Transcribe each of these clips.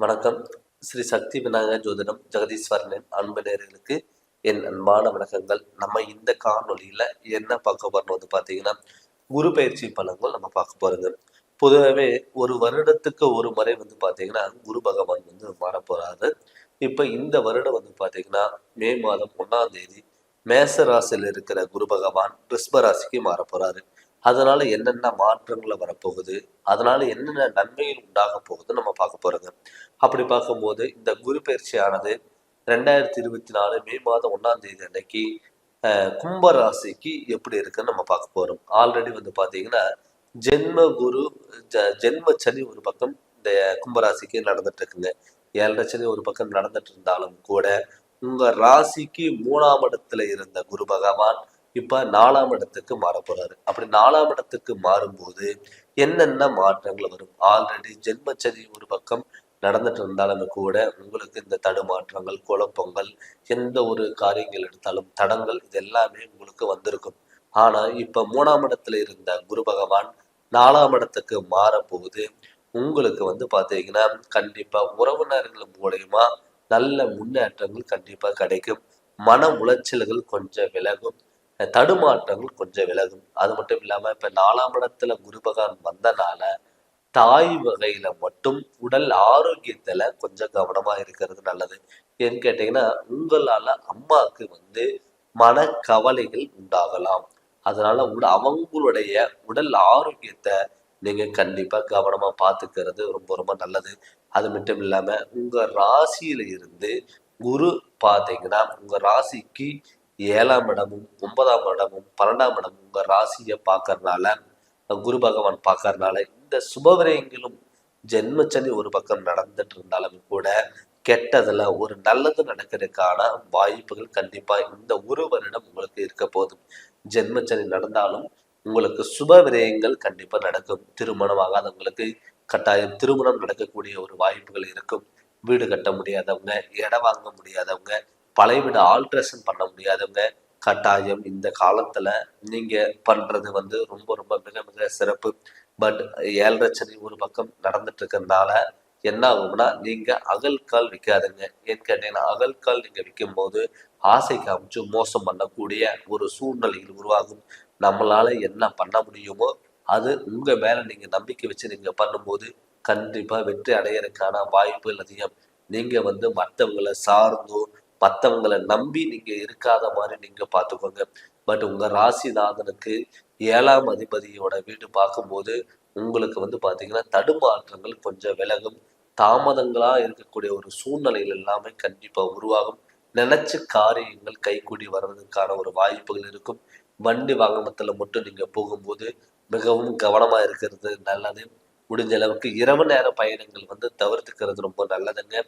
வணக்கம். ஸ்ரீ சக்தி விநாயகர் ஜோதிடம் ஜெகதீஸ்வரனின் அன்பு நேயர்களுக்கு என் அன்பான வணக்கங்கள். நம்ம இந்த காணொளியில என்ன பார்க்க போறோம் பார்த்தீங்கன்னா, குரு பயிற்சி பலன்கள் நம்ம பார்க்க போறோங்க. பொதுவாகவே ஒரு வருடத்துக்கு ஒரு முறை பார்த்தீங்கன்னா, குரு பகவான் மாறப்போறாரு. இப்ப இந்த வருடம் பார்த்தீங்கன்னா, மே மாதம் 1ஆம் தேதி மேச ராசியில் இருக்கிற குரு பகவான் ரிஷப ராசிக்கு மாறப்போறாரு. அதனால என்னென்ன மாற்றங்களை வரப்போகுது, அதனால என்னென்ன நன்மைகள் உண்டாக போகுது நம்ம பார்க்க போறோங்க. அப்படி பார்க்கும்போது இந்த குரு பயிற்சியானது 2024 மே மாதம் 1ஆம் தேதி அன்னைக்கு கும்ப ராசிக்கு எப்படி இருக்குன்னு நம்ம பார்க்க போறோம். ஆல்ரெடி பார்த்தீங்கன்னா ஜென்ம குரு ஜென்ம சனி ஒரு பக்கம் இந்த கும்பராசிக்கு நடந்துட்டு இருக்குங்க. 7.5 சனி ஒரு பக்கம் நடந்துட்டு இருந்தாலும் கூட உங்க ராசிக்கு 3ஆம் இடத்துல இருந்த குரு பகவான் இப்ப 4ஆம் இடத்துக்கு மாற போறாரு. அப்படி 4ஆம் இடத்துக்கு மாறும்போது என்னென்ன மாற்றங்கள் வரும்? ஆல்ரெடி ஜென்மச்சனி ஒரு பக்கம் நடந்துட்டு இருந்தாலுமே கூட உங்களுக்கு இந்த தடுமாற்றங்கள், குழப்பங்கள், எந்த ஒரு காரியங்கள் எடுத்தாலும் தடங்கள் இது எல்லாமே உங்களுக்கு வந்திருக்கும். ஆனா இப்ப 3ஆம் இடத்துல இருந்த குரு பகவான் 4ஆம் இடத்துக்கு மாற போகுது. உங்களுக்கு பாத்தீங்கன்னா கண்டிப்பா உறவினர்கள் மூலயமா நல்ல முன்னேற்றங்கள் கண்டிப்பா கிடைக்கும். மன உளைச்சல்கள் கொஞ்சம் விலகும், தடுமாற்றங்கள் கொஞ்சம் விலகும். அது மட்டும் இல்லாம இப்ப 4ஆம் இடத்துல குரு பகவான் வந்தனால தாய் வகையில மட்டும் உடல் ஆரோக்கியத்துல கொஞ்சம் கவனமா இருக்கிறது நல்லது. ஏன்னு கேட்டீங்கன்னா உங்களால அம்மாவுக்கு மனக்கவலைகள் உண்டாகலாம். அதனால அவங்களுடைய உடல் ஆரோக்கியத்தை நீங்க கண்டிப்பா கவனமா பார்த்துக்கிறது ரொம்ப ரொம்ப நல்லது. அது மட்டும் இல்லாம உங்க ராசியில இருந்து குரு பார்த்தீங்கன்னா உங்க ராசிக்கு 7ஆம் இடமும் 9ஆம் இடமும் 12ஆம் இடமும் உங்க ராசியை பார்க்கறதுனால, குரு பகவான் பார்க்கறதுனால இந்த சுபவிரயங்களும் ஜென்மச்சனி ஒரு பக்கம் நடந்துட்டு இருந்தாலும் கூட கெட்டதுல ஒரு நல்லது நடக்கிறதுக்கான வாய்ப்புகள் கண்டிப்பா இந்த ஒரு வருடம் உங்களுக்கு இருக்க போதும். ஜென்மச்சனி நடந்தாலும் உங்களுக்கு சுப விரயங்கள் கண்டிப்பா நடக்கும். திருமணம் ஆகாதவங்களுக்கு கட்டாயம் திருமணம் நடக்கக்கூடிய ஒரு வாய்ப்புகள் இருக்கும். வீடு கட்ட முடியாதவங்க, இடம் வாங்க முடியாதவங்க, பழைய வீடு ஆல்ட்ரேஷன் பண்ண முடியாதவங்க கட்டாயம் இந்த காலத்துல நீங்க பண்றது ரொம்ப ரொம்ப மிக மிக சிறப்பு. பட் 7.5 சனி ஒரு பக்கம் நடந்துட்டு இருக்கிறதுனால என்ன ஆகும்னா நீங்க அகல்கால் விற்காதுங்க. ஏன்னு கேட்டீங்கன்னா அகல்கால் நீங்க விற்கும் போது ஆசை காமிச்சு மோசம் பண்ணக்கூடிய ஒரு சூழ்நிலைகள் உருவாகும். நம்மளால என்ன பண்ண முடியுமோ அது உங்க மேல நீங்க நம்பிக்கை வச்சு நீங்க பண்ணும்போது கண்டிப்பா வெற்றி அடையறதுக்கான வாய்ப்புகள் அதிகம். நீங்க மற்றவங்களை சார்ந்தோ மற்றவங்களை நம்பி நீங்க இருக்காத மாதிரி நீங்க பார்த்துக்கோங்க. பட் உங்க ராசிநாதனுக்கு 7ஆம் அதிபதியோட வீடு பார்க்கும்போது உங்களுக்கு பார்த்தீங்கன்னா தடுமாற்றங்கள் கொஞ்சம் விலகும். தாமதங்களா இருக்கக்கூடிய ஒரு சூழ்நிலைகள் எல்லாமே கண்டிப்பா உருவாகும். நினைச்ச காரியங்கள் கைகூடி வர்றதுக்கான ஒரு வாய்ப்புகள் இருக்கும். வண்டி வாகனத்துல மட்டும் நீங்க போகும்போது மிகவும் கவனமா இருக்கிறது நல்லது. முடிஞ்ச அளவுக்கு இரவு நேர பயணங்கள் தவிர்த்துக்கிறது ரொம்ப நல்லதுங்க.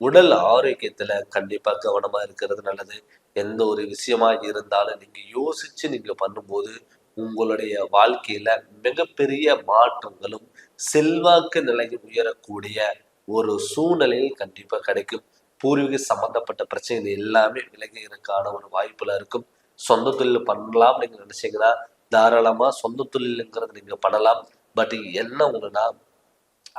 உடல் ஆரோக்கியத்துல கண்டிப்பா கவனமா இருக்கிறது நல்லது. எந்த ஒரு விஷயமா இருந்தாலும் நீங்க யோசிச்சு நீங்க பண்ணும்போது உங்களுடைய வாழ்க்கையில மிகப்பெரிய மாற்றங்களும் செல்வாக்கு நிலையில் உயரக்கூடிய ஒரு சூழ்நிலையில் கண்டிப்பா கிடைக்கும். பூர்வீக சம்பந்தப்பட்ட பிரச்சனைகள் எல்லாமே விலகிறதுக்கான ஒரு வாய்ப்புல இருக்கும். சொந்த தொழில் பண்ணலாம் நீங்க நினைச்சீங்கன்னா தாராளமா சொந்த தொழிலுங்கிறது நீங்க பண்ணலாம். பட் என்ன ஒண்ணுன்னா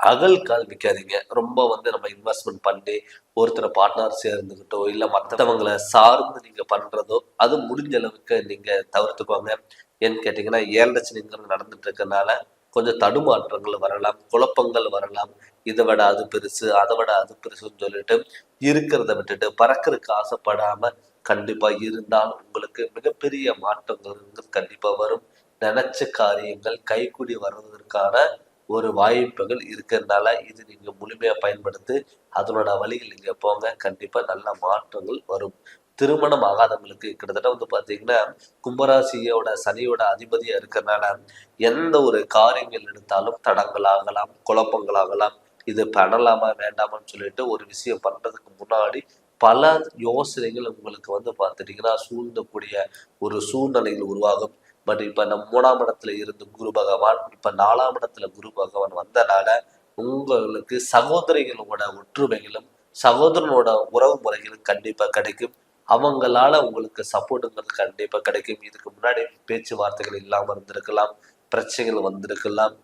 அகல்கால் விற்காதீங்க. ரொம்ப நம்ம இன்வெஸ்ட்மெண்ட் பண்ணி ஒருத்தரை பார்ட்னர் சேர்ந்துக்கிட்டோ இல்லை மற்றவங்களை சார்ந்து நீங்க பண்றதோ அது முடிஞ்ச அளவுக்கு நீங்க தவிர்த்துக்கோங்க. ஏன்னு கேட்டீங்கன்னா 7.5 சனிங்கிறது நடந்துட்டு இருக்கறனால கொஞ்சம் தடுமாற்றங்கள் வரலாம், குழப்பங்கள் வரலாம். இதை விட அது பெருசு, அதை விட அது பெருசுன்னு சொல்லிட்டு இருக்கிறத விட்டுட்டு பறக்கிறதுக்கு ஆசைப்படாம கண்டிப்பா இருந்தால் உங்களுக்கு மிகப்பெரிய மாற்றங்கள் கண்டிப்பா வரும். நினைச்ச காரியங்கள் கைக்கூடி வர்றதற்கான ஒரு வாய்ப்புகள் இருக்கிறதுனால இது நீங்க முழுமையா பயன்படுத்தி அதனோட வழியில் நீங்க போங்க. கண்டிப்பா நல்ல மாற்றங்கள் வரும். திருமணம் ஆகாதவங்களுக்கு கிட்டத்தட்ட பாத்தீங்கன்னா கும்பராசியோட சனியோட அதிபதியா இருக்கிறதுனால எந்த ஒரு காரியங்கள் எடுத்தாலும் தடங்கள் ஆகலாம், குழப்பங்கள் ஆகலாம். இது பண்ணலாமா வேண்டாமான்னு சொல்லிட்டு ஒரு விஷயம் பண்றதுக்கு முன்னாடி பல யோசனைகள் உங்களுக்கு பார்த்துட்டீங்கன்னா சூழ்ந்தக்கூடிய ஒரு சூழ்நிலைகள் உருவாகும். பட் இப்ப நம்ம 3ஆம் இடத்துல இருந்து குரு பகவான் இப்ப 4ஆம் இடத்துல குரு பகவான் வந்தனால உங்களுக்கு சகோதரிகளோட ஒற்றுமைகளும் சகோதரனோட உறவு முறைகளும் கண்டிப்பா கிடைக்கும். அவங்களால உங்களுக்கு சப்போர்ட்டுங்கிறது கண்டிப்பா கிடைக்கும். இதுக்கு முன்னாடி பேச்சுவார்த்தைகள் இல்லாம இருந்திருக்கலாம், பிரச்சனைகள் வந்திருக்கலாம்,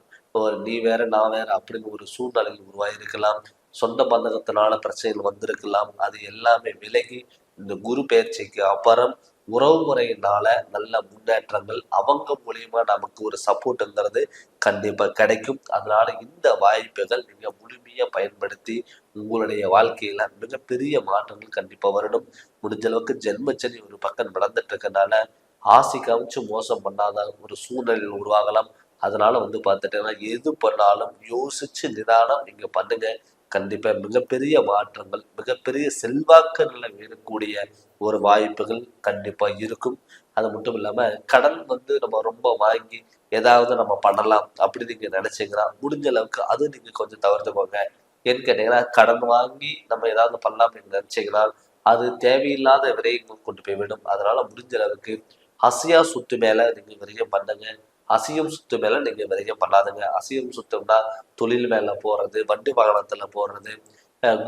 நீ வேற நான் வேற அப்படின்னு ஒரு சூழ்நிலைகள் உருவாயிருக்கலாம். சொந்த பந்தகத்தினால பிரச்சனைகள் வந்திருக்கலாம். அது எல்லாமே விலகி இந்த குரு பெயர்ச்சிக்கு அப்புறம் உறவு முறையினால நல்ல முன்னேற்றங்கள் அவங்க மூலியமா நமக்கு ஒரு சப்போர்ட்டுங்கிறது கண்டிப்பா கிடைக்கும். அதனால இந்த வாய்ப்புகள் நீங்க முழுமையா பயன்படுத்தி உங்களுடைய வாழ்க்கையில மிகப்பெரிய மாற்றங்கள் கண்டிப்பா வரணும். முடிஞ்ச அளவுக்கு ஜென்மச்சனி ஒரு பக்கம் நடந்துட்டு இருக்கனால ஆசை காமிச்சு மோசம் பண்ணாத ஒரு சூழ்நிலை உருவாகலாம். அதனால பார்த்துட்டீங்கன்னா எது பண்ணாலும் யோசிச்சு நிதானம் நீங்க பண்ணுங்க. கண்டிப்பா மிகப்பெரிய மாற்றங்கள், மிகப்பெரிய செல்வாக்கு நிலை வேறக்கூடிய ஒரு வாய்ப்புகள் கண்டிப்பா இருக்கும். அது மட்டும் இல்லாம கடன் நம்ம ரொம்ப வாங்கி ஏதாவது நம்ம பண்ணலாம் அப்படி நீங்க நினைச்சீங்கன்னா முடிஞ்ச அளவுக்கு அது நீங்க கொஞ்சம் தவிர்த்துக்கோங்க. ஏன்னு கேட்டீங்கன்னா கடன் வாங்கி நம்ம ஏதாவது பண்ணலாம் அப்படின்னு நினைச்சீங்கன்னா அது தேவையில்லாத விரயங்கள் கொண்டு போய் விடும். அதனால முடிஞ்ச அளவுக்கு அசையா சொத்து மேல நீங்க விரயம் பண்ணுங்க. அசையும் சொத்து மேல நீங்க விரயம் பண்ணாதுங்க. அசையும் சொத்தும்னா தொழில் மேல போறது, வண்டி வாகனத்துல போறது,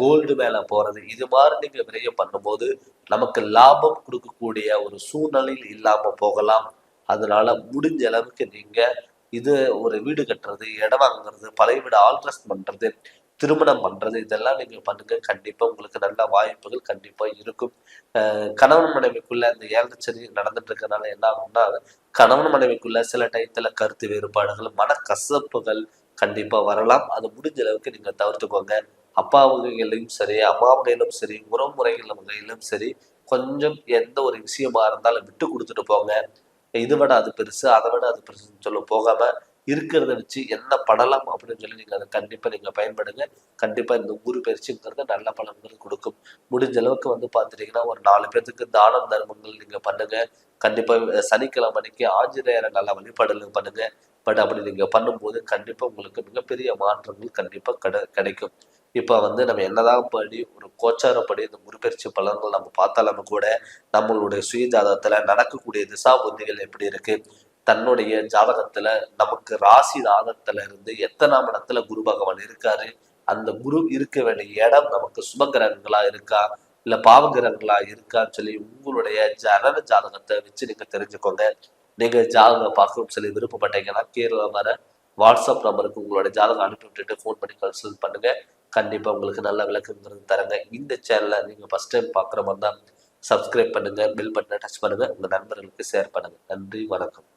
கோல்டு மேல போறது, இது மாதிரி நீங்க விரயம் பண்ணும்போது நமக்கு லாபம் கொடுக்கக்கூடிய ஒரு சூழ்நிலையில் இல்லாம போகலாம். அதனால முடிஞ்ச அளவுக்கு நீங்க இது ஒரு வீடு கட்டுறது, இடம் வாங்குறது, பழைய வீடு ஆல்ட்ரஸ் பண்றது, திருமணம் பண்றது இதெல்லாம் நீங்க பண்ணுங்க. கண்டிப்பா உங்களுக்கு நல்ல வாய்ப்புகள் கண்டிப்பா இருக்கும். கணவன் மனைவிக்குள்ள இந்த 7 சனி நடந்துட்டு இருக்கறனால என்ன ஆகும்னா கணவன் மனைவிக்குள்ள சில டயத்துல கருத்து வேறுபாடுகள், மனக்கசப்புகள் கண்டிப்பா வரலாம். அது முடிஞ்ச அளவுக்கு நீங்க தவிர்த்துக்கோங்க. அப்பா வகையிலும் சரி, அம்மா வகையிலும் சரி, உறவுமுறைகள் வகையிலும் சரி, கொஞ்சம் எந்த ஒரு விஷயமா இருந்தாலும் விட்டு கொடுத்துட்டு போங்க. இதை விட அது பெருசு, அதை விட அது பெருசுன்னு சொல்ல போகாம இருக்கிறத வச்சு என்ன பண்ணலாம் அப்படின்னு சொல்லி நீங்க அதை கண்டிப்பா நீங்க பயன்படுங்க. கண்டிப்பா இந்த குரு பயிற்சிங்கிறது நல்ல பலன்கள் கொடுக்கும். முடிஞ்ச அளவுக்கு பார்த்துட்டீங்கன்னா ஒரு 4 பேர்த்துக்கு தானம் தர்மங்கள் நீங்க பண்ணுங்க. கண்டிப்பா சனிக்கிழமை அன்னைக்கு ஆஞ்சநேயரை நல்ல வழிபாடுகள் பண்ணுங்க. பட் அப்படி நீங்க பண்ணும்போது கண்டிப்பா உங்களுக்கு மிகப்பெரிய மாற்றங்கள் கண்டிப்பா கிடைக்கும். இப்ப நம்ம என்னதான் படி ஒரு கோச்சாரப்படி இந்த குருப்பெயர்ச்சி பலன்கள் நம்ம பார்த்தாலும் கூட நம்மளுடைய சுய ஜாதகத்துல நடக்கக்கூடிய திசா புத்திகள் எப்படி இருக்கு, தன்னுடைய ஜாதகத்துல நமக்கு ராசி நாதத்துல இருந்து எத்தனாம் இடத்துல குரு பகவான் இருக்காரு, அந்த குரு இருக்க வேண்டிய இடம் நமக்கு சுப கிரகங்களா இருக்கா இல்ல பாவ கிரகங்களா இருக்கான்னு சொல்லி உங்களுடைய ஜனன ஜாதகத்தை வச்சு நீங்க தெரிஞ்சுக்கோங்க. நீங்க ஜாதகம் பார்க்கணும்னு சொல்லி விருப்பப்பட்டீங்கன்னா கீழே வர வாட்ஸ்அப் நம்பருக்கு உங்களோட ஜாதகம் அனுப்பி விட்டுட்டு ஃபோன் பண்ணி கன்சல்ட் பண்ணுங்க. கண்டிப்பா உங்களுக்கு நல்ல விளக்கங்கிறது தரங்க. இந்த சேனலை நீங்க ஃபர்ஸ்ட் டைம் பார்க்குற மாதிரி தான் சப்ஸ்கிரைப் பண்ணுங்க, பெல் பட்டனை டச் பண்ணுங்க, உங்க நண்பர்களுக்கு ஷேர் பண்ணுங்க. நன்றி, வணக்கம்.